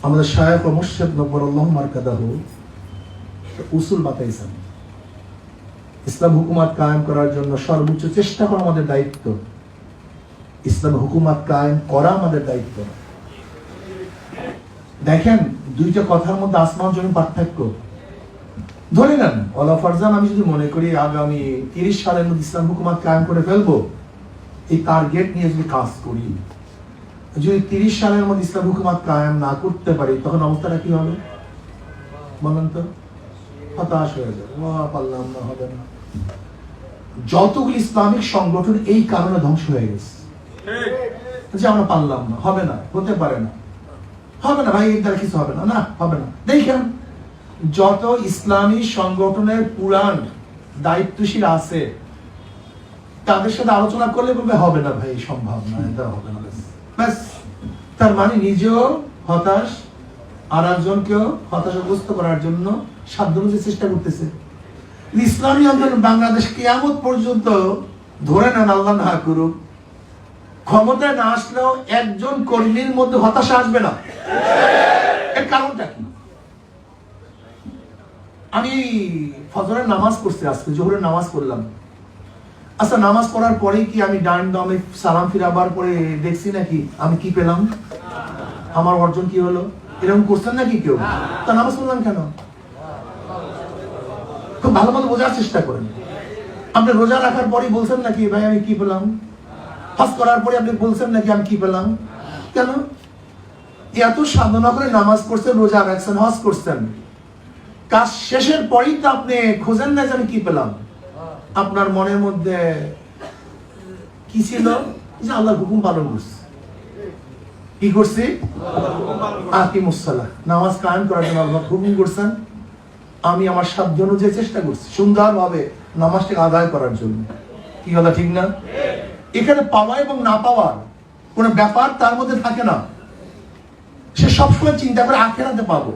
আমাদের শায়েখ ও মুর্শিদ নব্বরুল্লাহ মারকাদাহু উসুল বাতাইছেন। ইসলাম হুকুমত কায়েম করার জন্য সর্বোচ্চ চেষ্টা করা আমাদের দায়িত্ব, ইসলাম হুকুমত কায়েম করা আমাদের দায়িত্ব। দেখেন, দুইটা কথার মধ্যে আসমান জমিন পার্থক্য। ধরে নেন ওলা ফারজান আমি যদি মনে করি আগামী 30 সালের মধ্যে ইসলাম হুকুমত কায়েম করে ফেলবো, এই টার্গেট নিয়ে যদি কাজ করি, যদি 30 সালের মধ্যে ইসলাম হুকুমত কায়েম না করতে পারি, তখন অবস্থাটা কি হবে বলেন তো? হতাশ হয়ে যাবে, পারলাম না, হবে না। যতগুলি ইসলামিক সংগঠন এই কারণে ধ্বংস হয়ে গেছে যে আমরা পারলাম না, হবে না, হতে পারে না, হবে না ভাই, এর দ্বারা কিছু হবে না, না হবে না। দেখেন, যত ইসলামী সংগঠনের পুরাণ দায়িত্বশীল আছে তাদের সাথে আলোচনা করলে বলবে হবে না ভাই, সম্ভব না, এটা হবে না। ব্যাস, তার মানে নিজেও হতাশ, আর একজনকেও হতাশাগ্রস্ত করার জন্য সাধ্যানুযায়ী চেষ্টা করতেছে। ইসলামী আন্দোলন বাংলাদেশ কিয়ামত পর্যন্ত ধরে নেন, আল্লাহ না করুক, ক্ষমতায় না আসলেও একজন কর্মীর মধ্যে হতাশা আসবে না। এর কারণটা কি? আমি ফজরের নামাজ পড়ছি, আজকে জোহরের নামাজ পড়লাম। আচ্ছা, নামাজ পড়ার পরে কি আমি ডান বামে সালাম ফিরাবার পরে দেখছি নাকি আমি কি পেলাম, আমার অর্জন কি হলো, এরকম করছেন নাকি কেউ? তা নামাজ পড়লাম কেন? খুব ভালো মতো বোঝার চেষ্টা করেন। আপনি রোজা রাখার পরে বলছেন নাকি ভাই আমি কি পেলাম? হজ করার পরে আপনি বলছেন নাকি আমি কি পেলাম? কেন? এত সাধনা করে নামাজ পড়ছেন, রোজা রাখছেন, হজ করছেন, কাজ শেষের পরেই তো আপনি খোঁজেন না যে আমি কি পেলাম। আপনার মনের মধ্যে কি ছিল? যে আল্লাহর হুকুম পালন করছি। কি করছি? আকিমুস সালাহ, নামাজ কায়েম করার জন্য আল্লাহ হুকুম করছেন, আমি আমার সাধ্য অনুযায়ী চেষ্টা করছি সুন্দরভাবে নামাজটাকে আদায় করার জন্য। কি কথা ঠিক না? এখানে পাওয়া এবং না পাওয়ার কোনো ব্যাপার তার মধ্যে থাকে না। সে সবসময় চিন্তা করে আখিরাতে পাবো।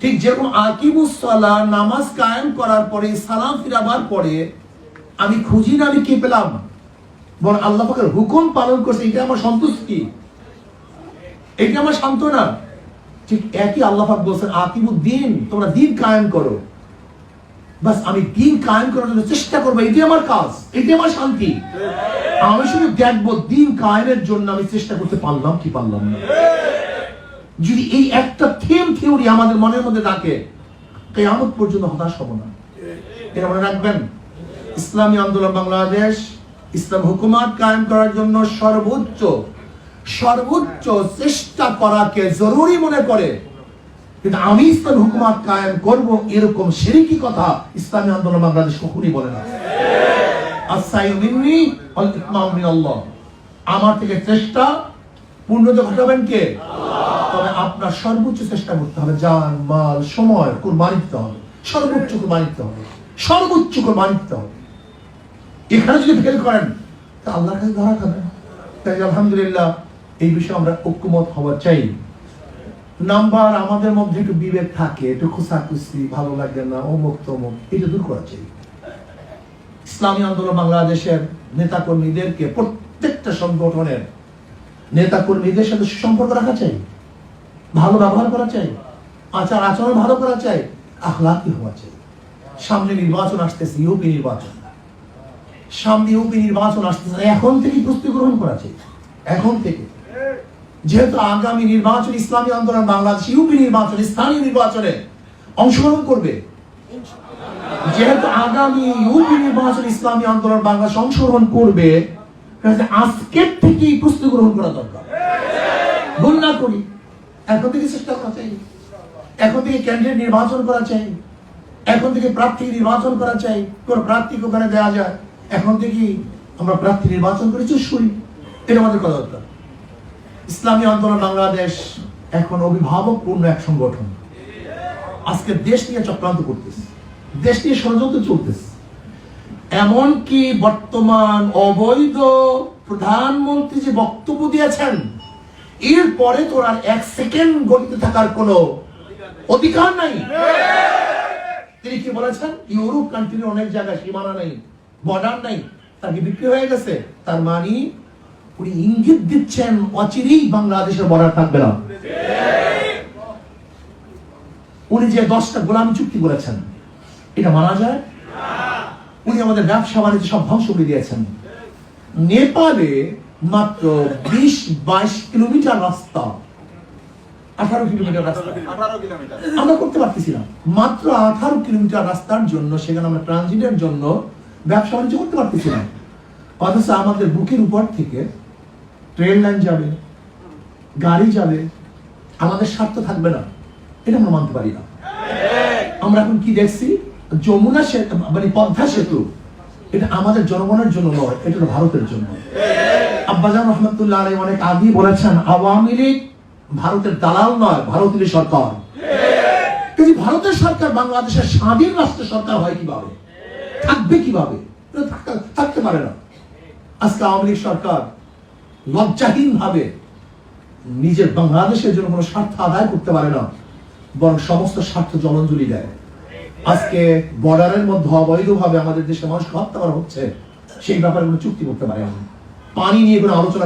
ঠিক যেরকম আকিমুস সালাহ, নামাজ কায়েম করার পরে সালাম ফিরাবার পরে আমি খুঁজি না আমি কি পেলাম, বরং আল্লাহ পাকের হুকুম পালন করছে, এটা আমার সন্তুষ্টি, এটা আমার সান্ত্বনা। ঠিক একই আল্লাহ পাক বলছেন আকিমুদ্দিন, তোমরা দিন কায়েম করো। বাস আমি দিন কায়েম করার জন্য চেষ্টা করবো, এটাই আমার কাজ, এটাই আমার শান্তি। আমি শুধু দেখবো দিন কায়েমের জন্য আমি চেষ্টা করতে পারলাম কি পারলাম না। যদি এই একটা থিওরি আমাদের মনের মধ্যে থাকে, কিয়ামত পর্যন্ত হতাশ হব না। এটা মনে রাখবেন, ইসলামী আন্দোলন বাংলাদেশ ইসলাম হুকুমত কায়েম করার জন্য সর্বোচ্চ চেষ্টা করাকে জরুরি মনে করে। কিন্তু আমি ইসলাম হুকুমত কায়েম করব এরকম শিরকি কথা ইসলামী আন্দোলন বাংলাদেশ কখনোই বলে না। আস-সাইয়ু মিন্নি ওয়াল ইতমাম মিনাল্লাহ, আমার থেকে চেষ্টা পূর্ণতা ঘটাবেন কে? তবে আপনার সর্বোচ্চ চেষ্টা করতে হবে, জান মাল সময় কুরবানি দিতে হবে, সর্বোচ্চ কুরবানি দিতে হবে, সর্বোচ্চ কুরবানি দিতে হবে। এখানে যদি ফেল করেন তা আল্লাহর কাছে ধরা খাবেন। তাই আলহামদুলিল্লাহ এই বিষয়ে আমরা ঐক্যমত হওয়া চাই। নাম্বার আমাদের মধ্যে একটু বিবেক থাকে, একটু খোঁচাখুচি, ভালো লাগে না, অমুক তমুক, এটা দূর করা চাই। ইসলামী আন্দোলন বাংলাদেশের নেতাকর্মীদেরকে, প্রত্যেকটা সংগঠনের নেতাকর্মীদের সাথে সুসম্পর্ক রাখা চাই, ভালো ব্যবহার করা চাই, আচার আচরণ ভালো করা চাই, আখলাকি হওয়া চাই। সামনে নির্বাচন আসতেছে, ইউপি নির্বাচন, আসতেছে, এখন থেকে প্রস্তুতি গ্রহণ করা চাই। এখন থেকে, যেহেতু আগামী নির্বাচন ইসলামী আন্দোলন বাংলাদেশ ইউপি নির্বাচন, স্থানীয় নির্বাচনে অংশগ্রহণ করবে, যেহেতু আগামী ইউপি নির্বাচন ইসলামী আন্দোলন বাংলাদেশ অংশগ্রহণ করবে, আজকের থেকেই প্রস্তুতি গ্রহণ করা দরকার। ভুল না করি, এখন থেকে চেষ্টা করা চাই, এখন থেকে ক্যান্ডিডেট নির্বাচন করা চাই, এখন থেকে প্রার্থী নির্বাচন করা চাই, কোন প্রার্থীকে ওখানে দেওয়া যায়, এখন থেকেই আমরা প্রার্থী নির্বাচন করে চুজ করি। এটা আমাদের করা দরকার। ইসলামী আন্দোলন বাংলাদেশ এখন অভিভাবকপূর্ণ এক সংগঠন, আজকে দেশ নিয়ে চক্রান্ত করতেছে, দেশ নিয়ে ষড়যন্ত্র চলতেছে। এমনকি বর্তমান অবৈধ প্রধানমন্ত্রী যে বক্তব্য দিয়েছেন, এরপরে তোর আর 1 সেকেন্ড গতিতে থাকার কোনো অধিকার নাই। তিনি কি বলেছেন? ইউরোপ কান্ট্রির অনেক জায়গায় সীমানা নেই, বর্ডার নাই, তাকে বিক্রি হয়ে গেছে। তার মানে উনি ইঙ্গিত দিচ্ছেন অচিরেই বাংলাদেশের বর্ডার থাকবে না। উনি যে 10টা গোলামি চুক্তি করেছেন, এটা মানা যায়? উনি আমাদের ব্যবসা বাণিজ্য সব ধ্বংস করে দিয়েছেন। নেপালে মাত্র 20-22 কিলোমিটার রাস্তা, 18 কিলোমিটার রাস্তা আমরা করতে পারতেছি না। মাত্র 18 কিলোমিটার রাস্তার জন্য সেখানে আমরা ট্রানজিটের জন্য ব্যবসা বাণিজ্য করতে পারতেছি না। অথচ আমাদের বুকের উপর থেকে ট্রেন লাইন যাবে, গাড়ি যাবে, আমাদের স্বার্থ থাকবে না, এটা আমরা মানতে পারি না। আমরা এখন কি দেখছি, যমুনা সেতু মানে পদ্মা সেতু, এটা আমাদের জনগণের জন্য নয়, এটা হলো ভারতের জন্য। আব্বাজান রহমতুল্লাহ আলাইহি অনেক আগেই বলেছেন, আওয়ামী লীগ ভারতের দালাল নয়, ভারতের সরকার। কিন্তু ভারতের সরকার বাংলাদেশের স্বাধীন রাষ্ট্র সরকার হয় কিভাবে, থাকবে কিভাবে? থাকতে পারে না। আজকে আওয়ামী লীগ সরকার লজ্জাহীন ভাবে নিজের বাংলাদেশের জন্য কোনো স্বার্থ আদায় করতে পারে না, বরং সমস্ত স্বার্থ জলাঞ্জলি দেয়। আজকে বর্ডারের মধ্যে অবৈধভাবে আমাদের দেশে মানুষকে হত্যা করা হচ্ছে, সেই ব্যাপারে কোনো চুক্তি করতে পারে না। পানি নিয়ে কোনো আলোচনা